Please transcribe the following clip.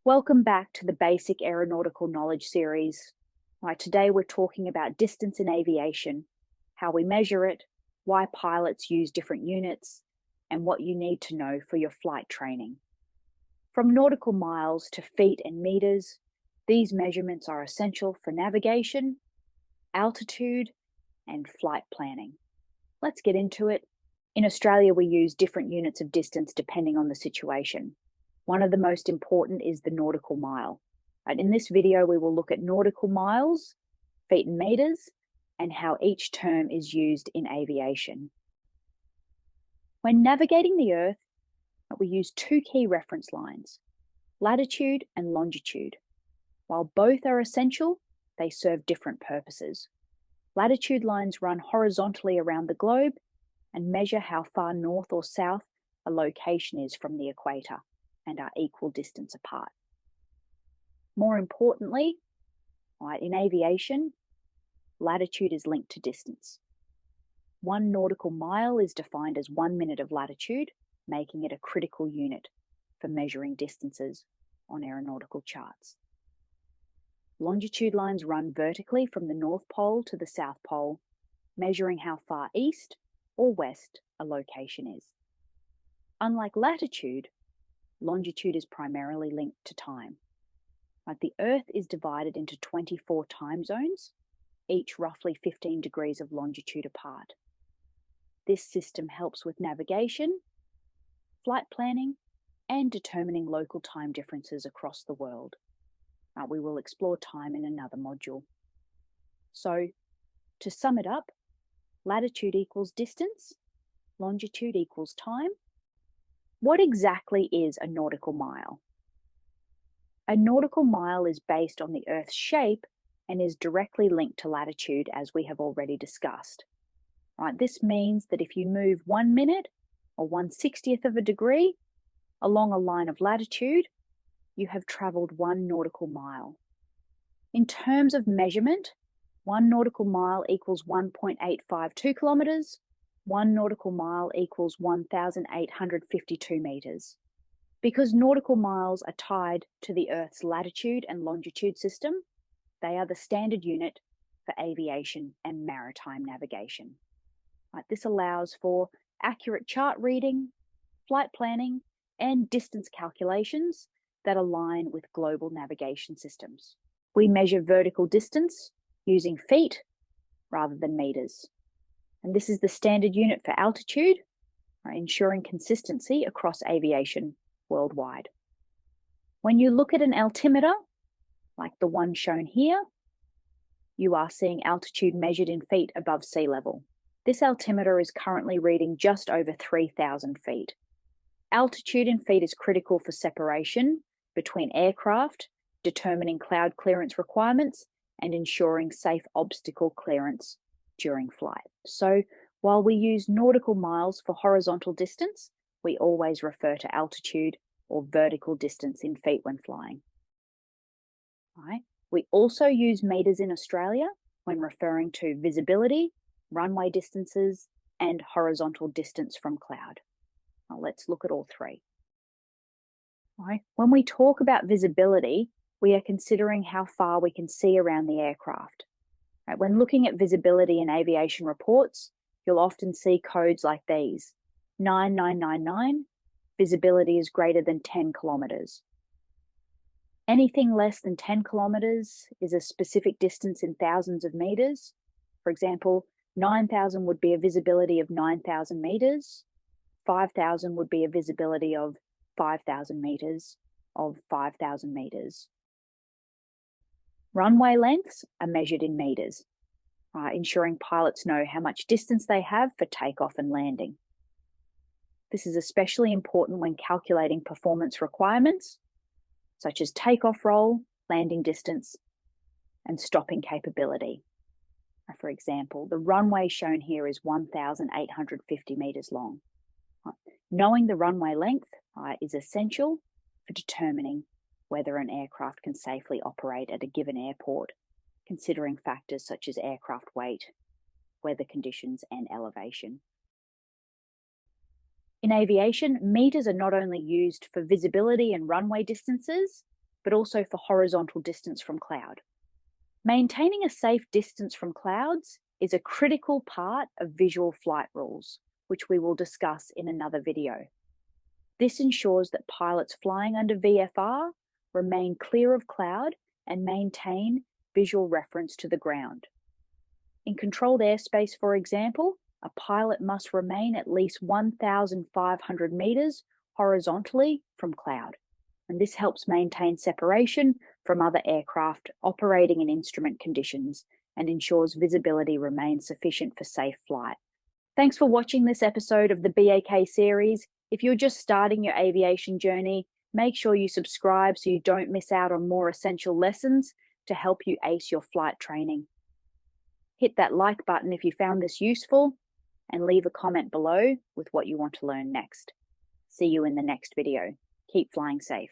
Welcome back to the Basic Aeronautical Knowledge series. Today we're talking about distance in aviation, how we measure it, why pilots use different units, and what you need to know for your flight training. From nautical miles to feet and meters, these measurements are essential for navigation, altitude, and flight planning. Let's get into it. In Australia, we use different units of distance depending on the situation. One of the most important is the nautical mile. In this video, we will look at nautical miles, feet and meters, and how each term is used in aviation. When navigating the Earth, we use two key reference lines, latitude and longitude. While both are essential, they serve different purposes. Latitude lines run horizontally around the globe and measure how far north or south a location is from the equator and are equal distance apart. More importantly, in aviation, latitude is linked to distance. 1 nautical mile is defined as 1 minute of latitude, making it a critical unit for measuring distances on aeronautical charts. Longitude lines run vertically from the North Pole to the South Pole, measuring how far east or west a location is. Unlike latitude, longitude is primarily linked to time. The Earth is divided into 24 time zones, each roughly 15 degrees of longitude apart. This system helps with navigation, flight planning, and determining local time differences across the world. We will explore time in another module. So, to sum it up, latitude equals distance, longitude equals time. What exactly is a nautical mile? A nautical mile is based on the Earth's shape and is directly linked to latitude, as we have already discussed. This means that if you move 1 minute or 1/60th of a degree along a line of latitude, you have travelled 1 nautical mile. In terms of measurement, 1 nautical mile equals 1.852 kilometres, 1 nautical mile equals 1,852 metres. Because nautical miles are tied to the Earth's latitude and longitude system, they are the standard unit for aviation and maritime navigation. This allows for accurate chart reading, flight planning, and distance calculations that align with global navigation systems. We measure vertical distance using feet rather than meters. And this is the standard unit for altitude, ensuring consistency across aviation worldwide. When you look at an altimeter, like the one shown here, you are seeing altitude measured in feet above sea level. This altimeter is currently reading just over 3,000 feet. Altitude in feet is critical for separation between aircraft, determining cloud clearance requirements, and ensuring safe obstacle clearance during flight. So while we use nautical miles for horizontal distance, we always refer to altitude or vertical distance in feet when flying. We also use meters in Australia when referring to visibility, runway distances, and horizontal distance from cloud. Now let's look at all three. When we talk about visibility, we are considering how far we can see around the aircraft. When looking at visibility in aviation reports, you'll often see codes like these. 9999, visibility is greater than 10 kilometres. Anything less than 10 kilometres is a specific distance in thousands of metres. For example, 9,000 would be a visibility of 9,000 metres. 5,000 would be a visibility of 5,000 metres of 5,000 metres. Runway lengths are measured in metres, ensuring pilots know how much distance they have for takeoff and landing. This is especially important when calculating performance requirements, such as takeoff roll, landing distance, and stopping capability. For example, the runway shown here is 1,850 metres long. Knowing the runway length is essential for determining whether an aircraft can safely operate at a given airport, considering factors such as aircraft weight, weather conditions, and elevation. In aviation, meters are not only used for visibility and runway distances, but also for horizontal distance from cloud. Maintaining a safe distance from clouds is a critical part of visual flight rules, which we will discuss in another video. This ensures that pilots flying under VFR remain clear of cloud and maintain visual reference to the ground. In controlled airspace, for example, a pilot must remain at least 1,500 meters horizontally from cloud, and this helps maintain separation from other aircraft operating in instrument conditions and ensures visibility remains sufficient for safe flight. Thanks for watching this episode of the BAK series. If you're just starting your aviation journey, make sure you subscribe so you don't miss out on more essential lessons to help you ace your flight training. Hit that like button if you found this useful, and leave a comment below with what you want to learn next. See you in the next video. Keep flying safe.